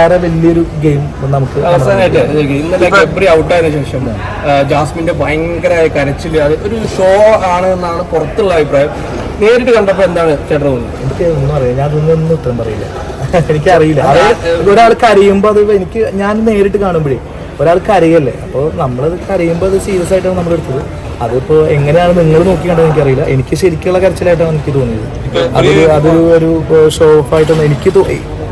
വേറെ വലിയൊരു ഗെയിം നമുക്ക് അവസാനമായിട്ട് ഇന്നലെ ഗബ്രി ഔട്ടായതിനു ശേഷം ജാസ്മിന്റെ ഭയങ്കര കരച്ചില് അത് ഒരു ഷോ ആണ് എന്നാണ് പുറത്തുള്ള അഭിപ്രായം. നേരിട്ട് കണ്ടപ്പോ എന്താണ് ചേട്ടൻ തോന്നുന്നത്? എനിക്ക് ഒന്നും അറിയില്ല, ഞാൻ അതൊന്നും ഉത്തരം പറയില്ല. എനിക്കറിയില്ല. ഒരാൾ കരയുമ്പോൾ അത് ഞാൻ നേരിട്ട് കാണുമ്പോഴേ ഒരാൾ കരയല്ലേ, അപ്പോൾ നമ്മളത് കരയുമ്പോൾ അത് സീരിയസ് ആയിട്ടാണ് നമ്മൾ എടുത്തത്. അതിപ്പോൾ എങ്ങനെയാണ് നിങ്ങൾ നോക്കി കണ്ടത് എനിക്കറിയില്ല. എനിക്ക് ശരിക്കുള്ള കരച്ചിലായിട്ടാണ് എനിക്ക് തോന്നിയത്. അതൊരു ഷോ ഓഫ് ആയിട്ടൊന്നും എനിക്ക്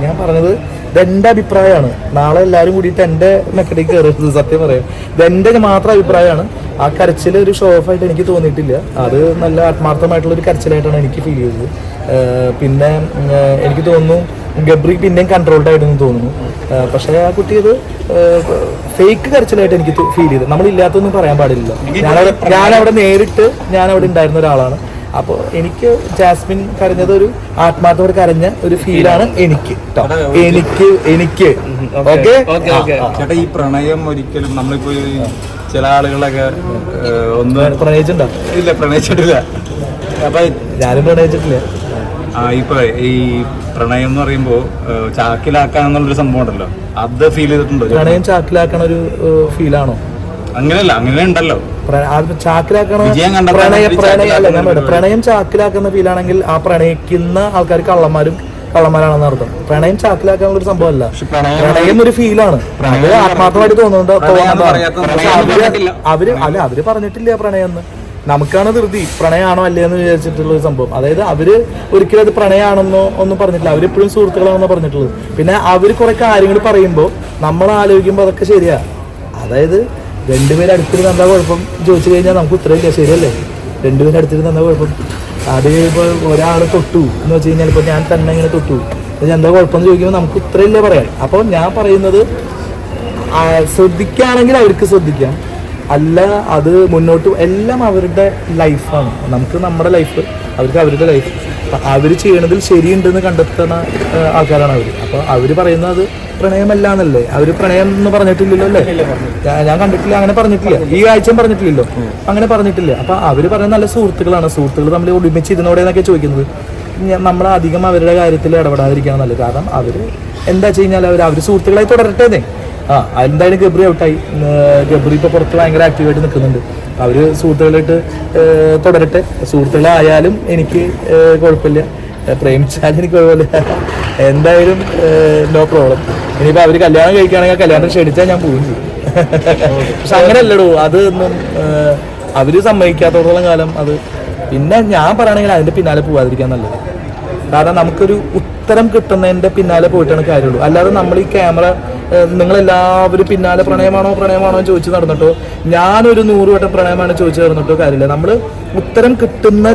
ഞാൻ പറഞ്ഞത് ഇതെന്റെ അഭിപ്രായമാണ്. നാളെ എല്ലാവരും കൂടിയിട്ട് എൻ്റെ മെക്കഡിക്ക് കയറരുത്, സത്യം പറയാം. ഇതെന്റെ മാത്രം അഭിപ്രായമാണ്. ആ കരച്ചിൽ ഒരു ഷോ ഓഫ് ആയിട്ട് എനിക്ക് തോന്നിയിട്ടില്ല. അത് നല്ല ആത്മാർത്ഥമായിട്ടുള്ള ഒരു കരച്ചിലായിട്ടാണ് എനിക്ക് ഫീൽ ചെയ്തത്. പിന്നെ എനിക്ക് തോന്നുന്നു ഗബ്രി പിന്നെയും കൺട്രോൾഡ് ആയിട്ടെന്ന് തോന്നുന്നു. പക്ഷേ ആ കുട്ടി അത് ഫേക്ക് കരച്ചിലായിട്ട് എനിക്ക് ഫീൽ ചെയ്തു. നമ്മളില്ലാത്തൊന്നും പറയാൻ പാടില്ല. ഞാനവിടെ നേരിട്ട് ഞാനവിടെ ഉണ്ടായിരുന്ന ഒരാളാണ്. അപ്പോൾ എനിക്ക് ജാസ്മിൻ കരഞ്ഞത് ഒരു ആത്മാർത്ഥത്തോടെ കരഞ്ഞ ഒരു ഫീലാണ് എനിക്ക് എനിക്ക് ഓക്കെ. ചേട്ടാ, ഈ പ്രണയം ഒരിക്കലും നമ്മളിപ്പോ ചില ആളുകളൊക്കെ ഒന്ന് പ്രണയിച്ചിട്ടുണ്ടോ? ഇല്ല, പ്രണയിച്ചിട്ടില്ല. അപ്പൊ ഞാനും പ്രണയിച്ചിട്ടില്ല. ഇപ്പൊ ഈ പ്രണയം എന്ന് പറയുമ്പോ ചാക്കിലാക്കാന്നുള്ളൊരു സംഭവം ഉണ്ടല്ലോ, അത് ഫീൽ ചെയ്തിട്ടുണ്ടോ? പ്രണയം ചാക്കിലാക്കണ ഒരു ഫീലാണോ? അങ്ങനെയല്ല, അങ്ങനെ ഉണ്ടല്ലോ. ചാക്കിലാക്കണ പ്രണയം ചാക്കിലാക്കുന്ന ഫീലാണെങ്കിൽ ആ പ്രണയിക്കുന്ന ആൾക്കാർ കള്ളന്മാരാണെന്ന് അർത്ഥം. പ്രണയം ചാക്കിലാക്കാനുള്ള ഒരു സംഭവമല്ല. പ്രണയം ഒരു ഫീലാണ്. അത് ആത്മാർത്ഥമായിട്ട് അവര് പറഞ്ഞിട്ടില്ല പ്രണയം എന്ന്. നമുക്കാണ് ധൃതി പ്രണയമാണോ അല്ലേ എന്ന് വിചാരിച്ചിട്ടുള്ള ഒരു സംഭവം. അതായത് അവര് ഒരിക്കലും അത് പ്രണയമാണെന്നോ ഒന്നും പറഞ്ഞിട്ടില്ല. അവരെപ്പോഴും സുഹൃത്തുക്കളാണെന്നോ പറഞ്ഞിട്ടുള്ളത്. പിന്നെ അവര് കുറെ കാര്യങ്ങൾ പറയുമ്പോൾ നമ്മൾ ആലോചിക്കുമ്പോൾ അതൊക്കെ ശരിയാ. അതായത് രണ്ടുപേരും അടുത്തിരുന്ന് എന്താ കുഴപ്പം ചോദിച്ചു കഴിഞ്ഞാൽ നമുക്ക് ഉത്തരവില്ല. ശരിയല്ലേ? രണ്ടുപേരും അടുത്തിരുന്ന് എന്താ കുഴപ്പം? അത് ഇപ്പോൾ ഒരാൾ തൊട്ടു എന്ന് വെച്ച് കഴിഞ്ഞാൽ ഇപ്പോൾ ഞാൻ തന്നെ ഇങ്ങനെ തൊട്ടു എന്താ കുഴപ്പമെന്ന് ചോദിക്കുമ്പോൾ നമുക്ക് ഉത്തരവില്ല പറയാൻ. അപ്പോൾ ഞാൻ പറയുന്നത് ശ്രദ്ധിക്കുകയാണെങ്കിൽ അവർക്ക് ശ്രദ്ധിക്കാം, അല്ല അത് മുന്നോട്ട് എല്ലാം അവരുടെ ലൈഫാണ്. നമുക്ക് നമ്മുടെ ലൈഫ്, അവർക്ക് അവരുടെ ലൈഫ്. അവർ ചെയ്യണതിൽ ശരിയുണ്ടെന്ന് കണ്ടെത്തുന്ന ആൾക്കാരാണ് അവർ. അപ്പോൾ അവർ പറയുന്നത് പ്രണയമല്ല എന്നല്ലേ. അവർ പ്രണയം എന്ന് പറഞ്ഞിട്ടില്ലല്ലോ അല്ലേ? ഞാൻ കണ്ടിട്ടില്ല, അങ്ങനെ പറഞ്ഞിട്ടില്ല. ഈ ആഴ്ചയും പറഞ്ഞിട്ടില്ലല്ലോ, അങ്ങനെ പറഞ്ഞിട്ടില്ല. അപ്പോൾ അവർ പറയുന്നത് നല്ല സുഹൃത്തുക്കളാണ്. സുഹൃത്തുക്കൾ തമ്മിൽ ഒരുമിച്ച് ഇതിനോടെ എന്നൊക്കെ ചോദിക്കുന്നത്. നമ്മൾ അധികം അവരുടെ കാര്യത്തിൽ ഇടപെടാതിരിക്കുകയാണ് നല്ലത്. കാരണം അവർ എന്താ വെച്ച് കഴിഞ്ഞാൽ അവർ സുഹൃത്തുക്കളായി തുടരട്ടേന്നേ. എന്തായാലും ഗബ്രി ഔട്ടായി. ഗബ്രി ഇപ്പോൾ പുറത്ത് ഭയങ്കര ആക്റ്റീവായിട്ട് നിൽക്കുന്നുണ്ട്. അവർ സുഹൃത്തുക്കളായിട്ട് തുടരട്ടെ. സുഹൃത്തുക്കളായാലും എനിക്ക് കുഴപ്പമില്ല, പ്രേമിച്ചാലും എനിക്ക് കുഴപ്പമില്ല. എന്തായാലും നോ പ്രോബ്ലം. ഇനിയിപ്പോൾ അവർ കല്യാണം കഴിക്കുകയാണെങ്കിൽ കല്യാണം ക്ഷണിച്ചാൽ ഞാൻ പോകും ചെയ്യും. പക്ഷെ അങ്ങനെയല്ലടോ, അത് ഒന്നും അവർ സമ്മതിക്കാത്തോളം കാലം അത്. പിന്നെ ഞാൻ പറയുകയാണെങ്കിൽ അതിൻ്റെ പിന്നാലെ പോകാതിരിക്കാൻ നല്ലത്. കാരണം നമുക്കൊരു ഉത്തരം കിട്ടുന്നതിൻ്റെ പിന്നാലെ പോയിട്ടാണ് കാര്യമുള്ളൂ. അല്ലാതെ നമ്മൾ ഈ ക്യാമറ നിങ്ങളെല്ലാവരും പിന്നാലെ പ്രണയമാണോ എന്ന് ചോദിച്ച് നടന്നിട്ടോ, ഞാനൊരു 100 വട്ടം പ്രണയമാണ് ചോദിച്ചു നടന്നിട്ടോ കാര്യമില്ല. നമ്മൾ ഉത്തരം കിട്ടുന്ന